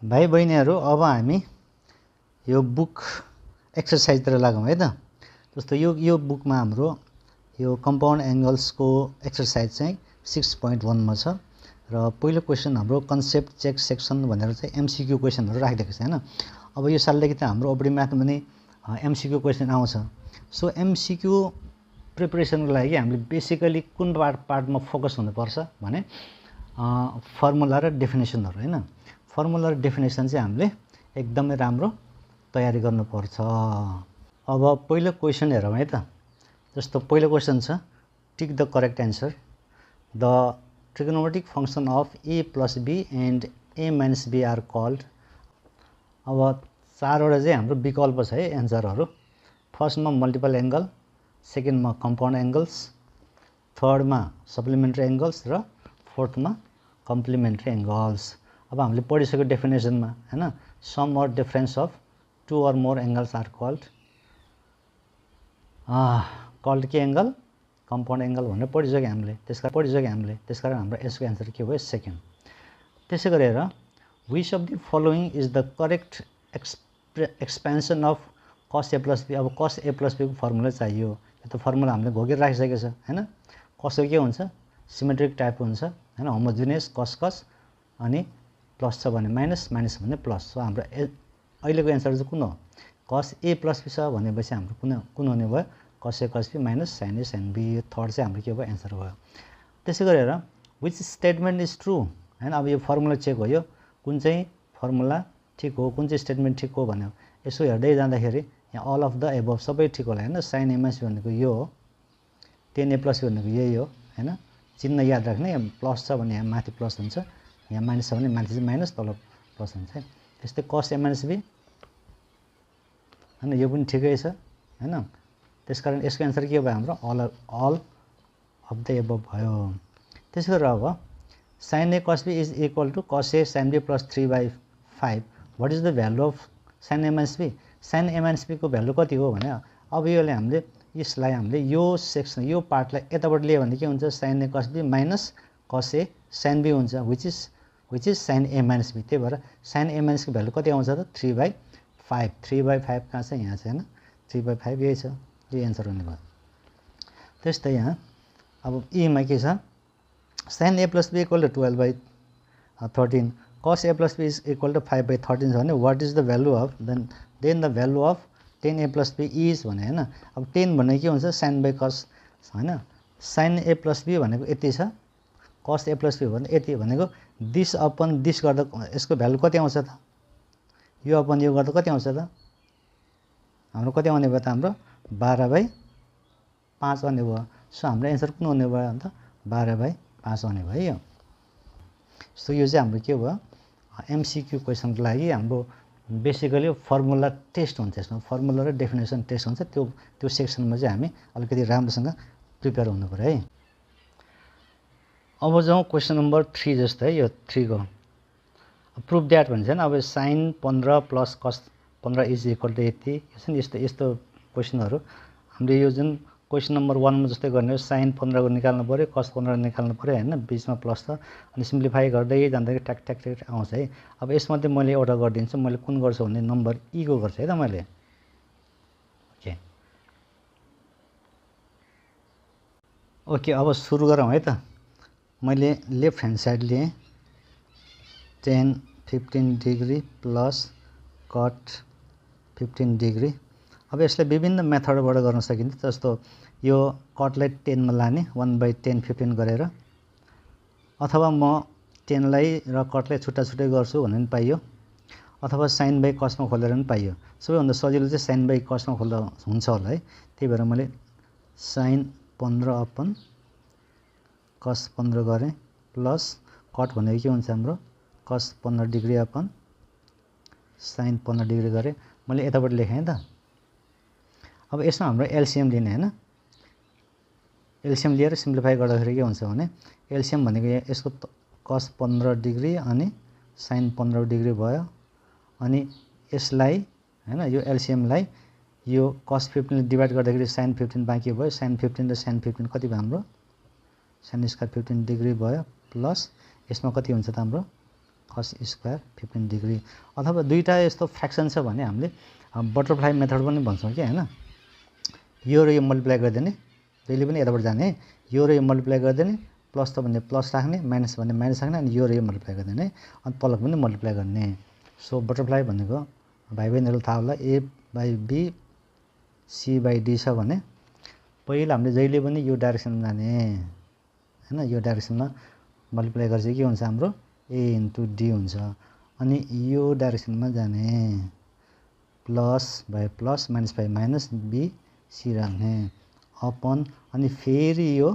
भाइ बहिनीहरू अब हामी यो बुक एक्सरसाइजतिर लागौँ है त। जस्तो यो बुकमा हाम्रो यो कम्पाउन्ड एंगल्सको एक्सरसाइज चाहिँ 6.1 मा छ र पहिलो क्वेशन हाम्रो कन्सेप्ट चेक सेक्सन भनेर चाहिँ एमसीक्यू क्वेशनहरु राखिदिएको छ हैन। अब यो सालदेखि त हाम्रो ओपडी म्याथमा पनि एमसीक्यू क्वेशन आउँछ। सो एमसीक्यू प्रिपरेसनको लागि हामीले बेसिकली कुन पार्टमा फोकस हुनुपर्छ भने फर्मुला र डेफिनेसनहरु हैन। फर्मुला र डेफिनेसन चाहिँ हामीले एकदमै राम्रो तयारी गर्नुपर्छ। अब पहिलो क्वेशन हेरौँ है त। जस्तो पहिलो क्वेशन छ tick the correct answer. The trigonometric function of a plus b and a minus b are called। अब चारवटा चाहिँ हाम्रो विकल्प छ है एन्सरहरु। फर्स्टमा मल्टिपल एंगल, सेकेन्डमा कम्पाउन्ड एंगल्स, थर्डमा सप्लिमेन्ट्री एंगल्स र फोर्थमा कम्प्लिमेन्ट्री एंगल्स। अब हामीले पढिसक्यो डेफिनेसनमा हैन। Sum or difference of two or more angles are called के एंगल कम्पाउन्ड एंगल भनेर पढिसक्यो हामीले। त्यसकारण हाम्रो यसको एन्सर के भयो सेकेन्ड। त्यसै गरेर which of the following is the correct expansion of cos a plus b। अब cos a plus b को फर्मुला चाहियो। यो त फर्मुला हामीले घोकेर राखिसकेको छ हैन। cos के हुन्छ सिमेट्रिक टाइप हुन्छ हैन, होमोजिनियस cos अनि प्लस छ भने माइनस, माइनस भने प्लस। सो हाम्रो अहिलेको एन्सर चाहिँ कुन हो cos a plus b छ भनेपछि हाम्रो कुन हुने भयो cos a cos b minus sin a sin b। यो थर्ड चाहिँ हाम्रो के भयो एन्सर भयो। त्यसै गरेर व्हिच स्टेटमेन्ट इज ट्रू हैन। अब यो फर्मुला चेक हो, यो कुन चाहिँ फर्मुला ठीक हो, कुन चाहिँ स्टेटमेन्ट ठीक हो भन्यो। यसो हेर्दै जाँदाखेरि यहाँ अल अफ द एबभ सबै ठीक होला हैन। sin a minus b भनेको यो हो, tan a plus b भनेको यही हो हैन। चिन्ह याद राख्ने, यहाँ प्लस छ भने यहाँ माथि प्लस हुन्छ, यहाँ माइनस छ भने माथि चाहिँ माइनस तल प्लस हुन्छ। त्यस्तै cos a minus b हैन, यो पनि ठिकै छ हैन। त्यसकारण यसको एन्सर के भयो हाम्रो अल अफ द एबभ भयो। त्यसै गरेर अब sin a cos b is equal to cos a sin b plus 3/5। What is the value of sin a minus b। sin a minus b को भ्यालु कति हो भने अब योले हामीले यसलाई हामीले यो सेक्सन यो पार्टलाई यताबाट लियो भने के हुन्छ sin a cos b minus cos a sin b हुन्छ which is sin a minus b। त्यही भएर sin a minus को भ्यालु कति आउँछ त 3/5। 3/5 कहाँ छ यहाँ छ हैन, 3/5 यही छ, यो एन्सर हुने भयो। त्यस्तै यहाँ अब ई मा के छ sin a plus b equal to 12/13। cos a plus b is equal to 5/13 छ भने what is the value of then the value of tan a plus b is भने हैन। अब 10 भने के हुन्छ sin/cos हैन। sin a plus b भनेको यति छ, cos a plus b भने यति भनेको दिस अपन दिस गर्दा यसको भ्यालु कति आउँछ त, यो अपन यो गर्दा कति आउँछ त हाम्रो कति आउने भयो त हाम्रो 12/5 आउने भयो। सो हाम्रो एन्सर कुन हुने भयो अन्त 12/5 आउने भयो यो। सो यो चाहिँ हाम्रो के भयो एमसीक्यू क्वेशनको लागि हाम्रो बेसिकली फर्मुला टेस्ट हुन्छ। यसमा फर्मुला र डेफिनेसन टेस्ट हुन्छ। त्यो सेक्सनमा चाहिँ हामी अलिकति राम्रोसँग प्रिपेयर हुनु पर्यो है। अब जाउँ क्वेशन नम्बर 3 जस्तो है। यो 3 को प्रुफ दैट भन्छ हैन। अब sin 15 plus cos 15 is equal to यति यस्तो क्वेशनहरु हामीले यो जुन क्वेशन नम्बर 1 मा जस्तै गर्ने हो। sin 15 को निकाल्नु पर्यो, cos 15 निकाल्नु पर्यो हैन, बीचमा प्लस छ अनि सिम्प्लिफाई गर्दै जाँदाखेरि ट्याक ट्याक ट्याक आउँछ है। अब यसमध्ये मैले एउटा गर्दिन्छु, मैले कुन गर्छु भने नम्बर ई को गर्छु है त मैले। ओके अब सुरु गरौँ है त। मैले लेफ्ट ह्यान्ड साइड लिए tan 15 degree plus cot 15 degree. अब यसलाई विभिन्न मेथडबाट गर्न सकिन्छ। जस्तो यो कटलाई 10 मा लाने 1/10 15 गरेर, अथवा म 10 लाई र कटलाई छुट्टा छुट्टै गर्छु भने पनि पाइयो, अथवा sin/cos मा खोलेर पनि पाइयो। सबैभन्दा सजिलो चाहिँ sin/cos मा खोल्दा हुन्छ होला है। त्यही भएर मैले sin 15 अपन cos 15 गरे प्लस कट भनेको के हुन्छ हाम्रो cos 15 degree upon sin 15 degree गरे। मैले यताबाट लेखेँ त। अब यसमा हाम्रो एलसीएम लिने हैन। एलसीएम लिएर सिम्प्लिफाई गर्दाखेरि के हुन्छ भने एलसीएम भनेको यसको cos 15 डिग्री अनि sin 15 डिग्री भयो। अनि यसलाई हैन यो एलसीएम लाई यो cos 15 ले डिभाइड गर्दाखेरि sin 15 बाँकी भयो। sin 15 र sin 15 कति भयो हाम्रो sin स्क्वायर 15 डिग्री भयो प्लस यसमा कति हुन्छ त हाम्रो cos स्क्वायर 15 डिग्री। अथवा दुईटा यस्तो फ्र्याक्सन छ भने हामीले बटरफ्लाई मेथड पनि भन्छौँ कि हैन। यो र यो मल्टिप्लाई गरिदिने, जहिले पनि यताबाट जाने, यो र यो मल्टिप्लाई गरिदिने, प्लस त भने प्लस राख्ने, माइनस भने माइनस राख्ने, अनि यो र यो मल्टिप्लाई गरिदिने, अनि तलको पनि मल्टिप्लाई गर्ने। सो बटरफ्लाई भनेको भाइ बहिनीहरुलाई थाहा होला a by b c by d छ भने पहिला हामीले जहिले पनि यो डाइरेक्सनमा जाने हैन। यो डाइरेक्सनमा मल्टिप्लाई गरेपछि के हुन्छ हाम्रो a इन्टु d हुन्छ। अनि यो डाइरेक्सनमा जाने plus by plus minus by minus b c राख्ने अपन अनि फेरि यो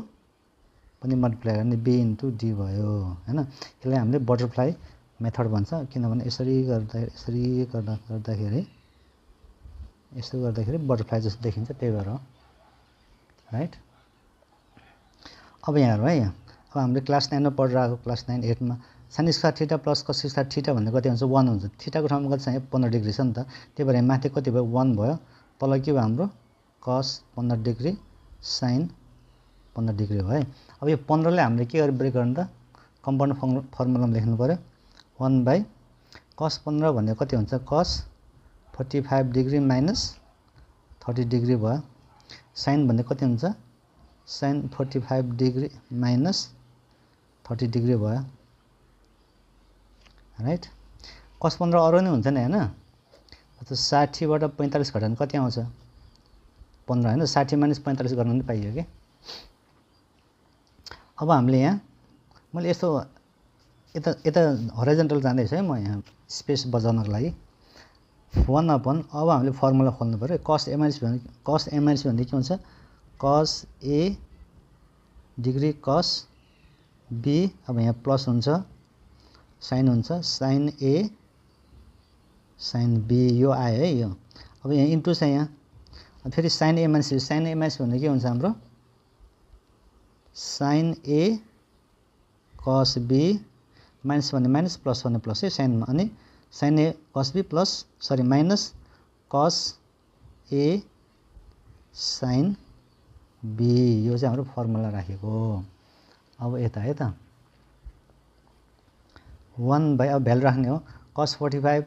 पनि मल्टिप्लाई गर्ने b इन्टु d भयो हैन। यसलाई हामीले बटरफ्लाई मेथड भन्छ किनभने यसरी गर्दाखेरि यस्तो गर्दाखेरि बटरफ्लाई जस्तो देखिन्छ, त्यही भएर राइट। अब यहाँ हेरौँ है, यहाँ अब हामीले क्लास 9 मा पढिरहेको क्लास 9 8 मा sin square theta plus cos square theta भन्ने कति हुन्छ 1 हुन्छ। थीटाको ठाउँमा कति छ 15 डिग्री छ नि त, त्यही भएर माथि कति भयो 1 भयो, तल के भयो हाम्रो cos 15 डिग्री sin 15 डिग्री भयो है। अब यो 15 ले हामीले के गरी ब्रेक गर्ने त कम्पाउन्ड फर्मुलामा लेख्नु पर्यो 1 बाइ cos 15 भन्ने कति हुन्छ cos 45 डिग्री माइनस 30 डिग्री भयो, sin भन्ने कति हुन्छ sin 45 डिग्री माइनस 30 डिग्री भयो राइट। cos 15 अरु नै हुन्छ नि हैन। 60 बाट 45 घटाउनु कति आउँछ 15 हैन, 60 माइनस 45 गर्न पनि पाइयो के। अब हामीले यहाँ मैले यस्तो यता हराइजन्टल जाँदैछ है, म यहाँ स्पेस बचाउनको लागि 1 अपन अब हामीले फर्मुला खोल्नु पर्यो cos a माइनस भने के हुन्छ cos a degree cos b, अब यहाँ प्लस हुन्छ sin हुन्छ sin a sin b, यो आयो है यो। अब यहाँ इन्टु छ यहाँ फेरि sin a माइनस भने के हुन्छ हाम्रो sin a cos b minus भने माइनस प्लस भने प्लस है sin मा, अनि sin a cos b plus sorry minus cos a sin b, यो चाहिँ हाम्रो फर्मुला राखेको। अब यता है त 1 बाइ अब भ्यालु राख्ने हो cos 45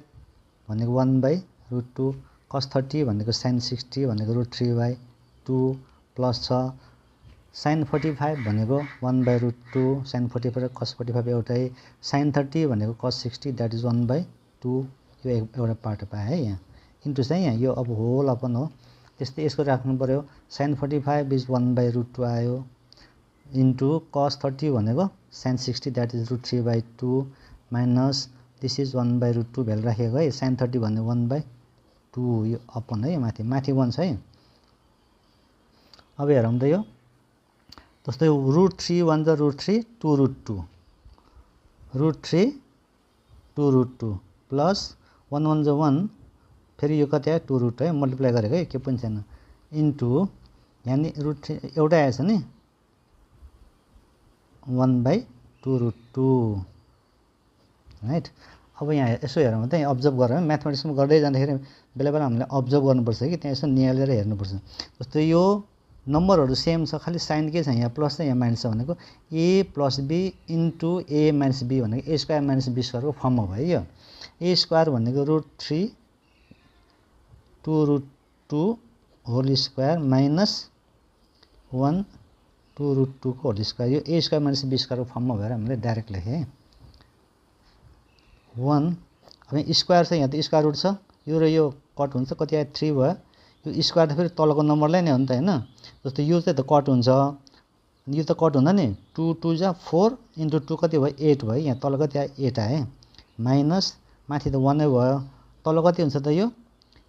भनेको 1 बाइ √2, cos 30 भनेको sin 60 भनेको √3 बाइ 2 प्लस छ sin 45 भनेको 1 बाइ √2, sin 45 cos 45 एउटै, sin 30 भनेको cos 60 द्याट इज 1 बाइ 2, यो एउटा पार्ट पाए है यहाँ इन्टु चाहिँ यहाँ यो अब होल अपन हो। त्यस्तै यसको राख्नु पर्यो sin 45 इज 1 बाइ √2 आयो इन्टु cos 30 भनेको sin 60 that is √3 by 2 minus this is 1 by √2 value राखेको है, sin 30 भन्ने 1 बाइ 2 यो अपन है, माथि 1 छ है। अब हेरौँ त यो जस्तै √3 1 जा √3 2 √2 √3 2 √2 प्लस 1 1 जा 1 फेरि यो कति आयो 2 √2 है, मल्टिप्लाई गरेको है के पनि छैन इन्टु यहाँ नि √3 एउटै आएछ नि 1 बाइ 2 √2 राइट। अब यहाँ यसो हेरौँ त यहाँ अब्जर्भ गरेर म्याथमेटिक्समा गर्दै जाँदाखेरि बेला बेला हामीले अब्जर्भ गर्नुपर्छ कि त्यहाँ यसो निहालेर हेर्नुपर्छ। जस्तै यो नम्बरहरू सेम छ, खालि साइन के छ यहाँ प्लस छ यहाँ माइनस छ भनेको a plus b into a minus b भनेको a स्क्वायर माइनस b स्क्वायरको फर्ममा भयो यो। a स्क्वायर भनेको √3 2 √2 होल स्क्वायर माइनस 1 2 √2 को होल स्क्वायर, यो a स्क्वायर माइनस b स्क्वायरको फर्ममा भएर हामीले डाइरेक्ट लेखेँ 1। अब यहाँ स्क्वायर छ, यहाँ त स्क्वायर रुट छ, यो र यो कट हुन्छ कति आयो 3 भयो, यो स्क्वायर त फेरि तलको नम्बरलाई नै हो नि त हैन। जस्तो यो चाहिँ त कट हुन्छ, यो त कट हुँदा नि 2 2 जा 4 इन्टु 2 कति भयो 8 भयो, यहाँ तल कति आयो 8 आयो माइनस माथि त 1 नै भयो, तल कति हुन्छ त यो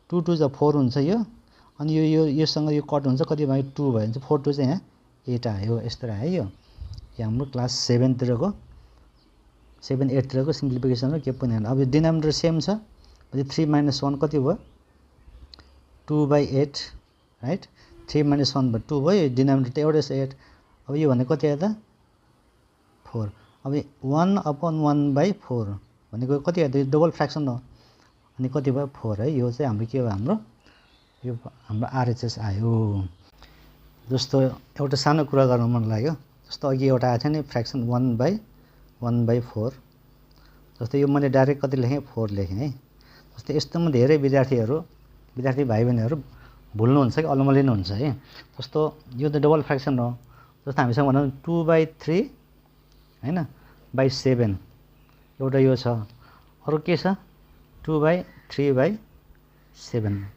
2 2 जा 4 हुन्छ यो, अनि योसँग यो कट हुन्छ कति भयो 2 भयो भने 4 2 चाहिँ यहाँ 8 आयो, यस्तो आयो यो हाम्रो क्लास 7 तिरको 7 8 तिरको सिम्प्लिफिकेसन र के पनि हैन। अब डिनोमिनेटर सेम छ, 3 - 1 कति भयो 2 बाइ 8 राइट, 3 - 1 भयो 2 भयो, डिनोमिनेटर त एउटै छ 8। अब यो भने कति आयो त 4, अब 1/1 बाइ 4 भनेको कति आयो त डबल फ्र्याक्सन हो, अनि कति भयो 4 है। यो चाहिँ हाम्रो के हो हाम्रो यो हाम्रो आरएचएस आयो। जस्तो एउटा सानो कुरा गर्न मन लाग्यो, जस्तो अघि एउटा आएको थियो नि फ्र्याक्सन 1/1/4 जस्तै यो मैले डाइरेक्ट कति लेखेँ 4 लेखेँ है। जस्तै यस्तोमा धेरै विद्यार्थी भाइ बहिनीहरू भुल्नुहुन्छ कि अलमलिनु हुन्छ है। जस्तो यो त डबल फ्र्याक्सन हो। जस्तो हामीसँग भनौँ 2/3 हैन /7 एउटा यो छ, अरु के छ 2/3/7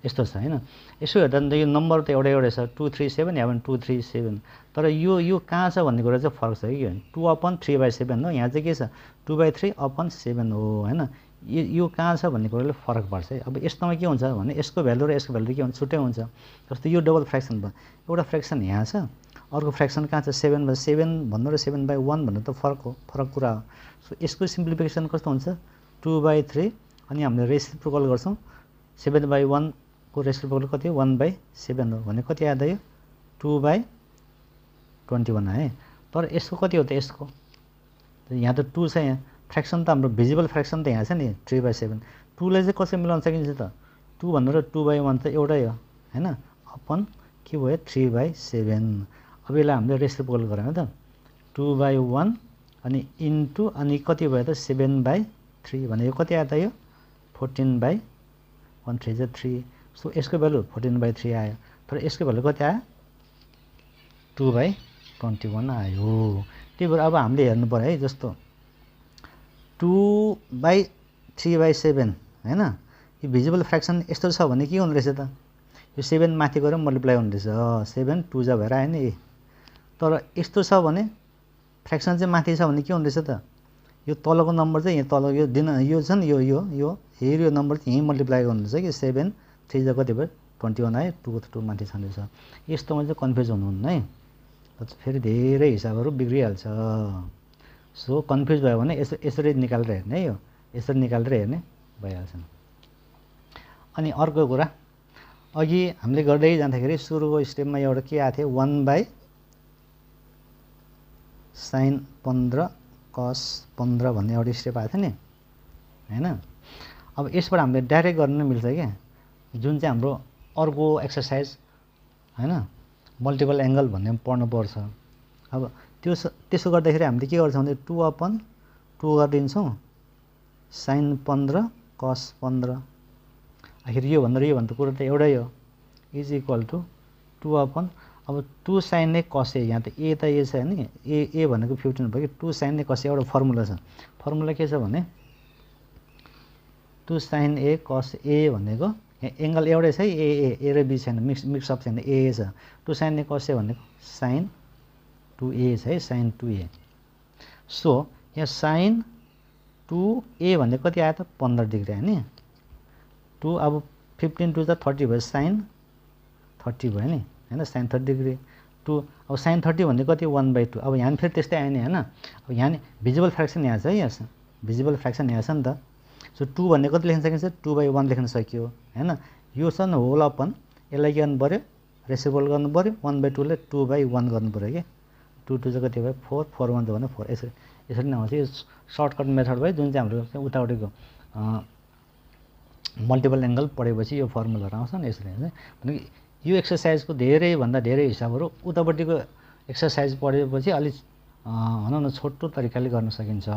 यस्तो छ हैन। यसो हेर्दा त यो नम्बर त एउटै छ 237 या 237, तर यो कहाँ छ भन्ने कुरा चाहिँ फरक छ कि 2/3/7 हो, यहाँ चाहिँ के छ 2/3/7 हो हैन। यो कहाँ छ भन्ने कुराले फरक पार्छ है। अब यस्तोमा के हुन्छ भने यसको भ्यालु र यसको भ्यालु के हुन्छ छुट्टै हुन्छ। जस्तो यो डबल फ्र्याक्सन भयो, एउटा फ्र्याक्सन यहाँ छ, अर्को फ्र्याक्सन कहाँ छ 7/7 भन्नु र 7/1 भन्नु त फरक कुरा हो। सो यसको सिम्प्लिफिकेसन कस्तो हुन्छ 2/3 अनि हामीले रेसिप्रोकल गर्छौँ 7/1 को रेसिप्रोकल कति हो 1/7 हो भने कति आयो यो 2/21 है। तर यसको कति हो त यसको यहाँ त 2 छ, यहाँ फ्र्याक्सन त हाम्रो भिजिबल फ्र्याक्सन त यहाँ छ नि 3/7। 2 ले चाहिँ कसरी मिलाउन सकिन्छ त 2 भन्नु र 2/1 त एउटै हो हैन, अपन के भयो 3/7। अब यसलाई हामीले रेसिप्रोकल गरायौँ त 2/1 अनि इन्टु अनि कति भयो त 7/3 भने यो कति आयो त यो 14/1 3 चाहिँ 3। सो यसको भ्यालु 14/3 आयो, तर यसको भ्यालु कति आयो 2/21 आयो। त्यही भएर अब हामीले हेर्नु पर्यो है। जस्तो 2/3/7 हैन, यो भिजिबल फ्र्याक्सन यस्तो छ भने के हुने रहेछ त यो 7 माथि गएर मल्टिप्लाई हुने रहेछ 7 2 जा भएर आयो नि। तर यस्तो छ भने फ्र्याक्सन चाहिँ माथि छ भने के हुने रहेछ त यो तलको नम्बर चाहिँ यहाँ तल यो यो छ नि यो नम्बर चाहिँ यहीँ मल्टिप्लाई गर्नु रहेछ कि 7 3 जा कति भयो 21 आयो, 2 को 2 माथि छँदै छ। यस्तोमा चाहिँ कन्फ्युज हुनुहुन्न है, फेरि धेरै हिसाबहरू बिग्रिहाल्छ। सो कन्फ्युज भयो भने यसरी निकालेर हेर्ने है, यो यसरी निकालेर हेर्ने भइहाल्छ। अनि अर्को कुरा अघि हामीले गर्दै जाँदाखेरि सुरुको स्टेपमा एउटा के आएको थियो 1/sin15 cos15 भन्ने एउटा स्टेप आएको थियो नि हैन। अब यसबाट हामीले डाइरेक्ट गर्न मिल्छ क्या, जुन चाहिँ हाम्रो अर्को एक्सर्साइज हैन मल्टिपल एङ्गल भन्ने पढ्नु पर्छ। अब त्यसो गर्दाखेरि हामीले के गर्छौँ भने 2/2 गरिदिन्छौँ sin15 cos15। आखिर यो भन्दा यो भन्दा कुरा त एउटै हो इज इक्वल टु 2/, अब 2 sin a cos a, यहाँ त a छ नि a भनेको 15 भयो कि 2 sin a cos a एउटा फर्मुला छ। फर्मुला के छ भने 2 sin a cos a भनेको यहाँ एङ्गल एउटै छ है a र b छैन, मिक्सअप छैन, a छ। 2 sin a cos a भनेको sin 2a छ है, sin 2a। सो यहाँ sin 2a भनेको कति आयो त 15 डिग्री आयो नि। 2 अब 15 2 त 30 भयो, sin 30 भयो नि हैन, sin 30 डिग्री 2। अब sin 30 भनेको कति 1/2। अब यहाँ फेरि त्यस्तै आयो नि हैन। अब यहाँ भिजिबल फ्र्याक्सन यहाँ छ है, यहाँ भिजिबल फ्र्याक्सन यहाँ छ नि त। सो 2 भन्ने कति लेख्न सकिन्छ 2/1 लेख्न सकियो हैन। यो छ नि होल अपन, यसलाई के गर्नु पर्यो रेसिप्रोकल गर्नु पर्यो 1/2 ले 2/1 गर्नु पर्यो कि 2 2 चाहिँ कति भयो 4 4 1 भने 4। यसरी नै आउँछ। यो सर्टकट मेथड भयो जुन चाहिँ हाम्रो उताउटिको मल्टिपल एङ्गल पढेपछि यो फर्मुलाहरू आउँछ नि यसरी हैन। भने यो एक्सर्साइजको धेरैभन्दा धेरै हिसाबहरू उतापट्टिको एक्सर्साइज पढेपछि अलिक भनौँ न छोटो तरिकाले गर्न सकिन्छ।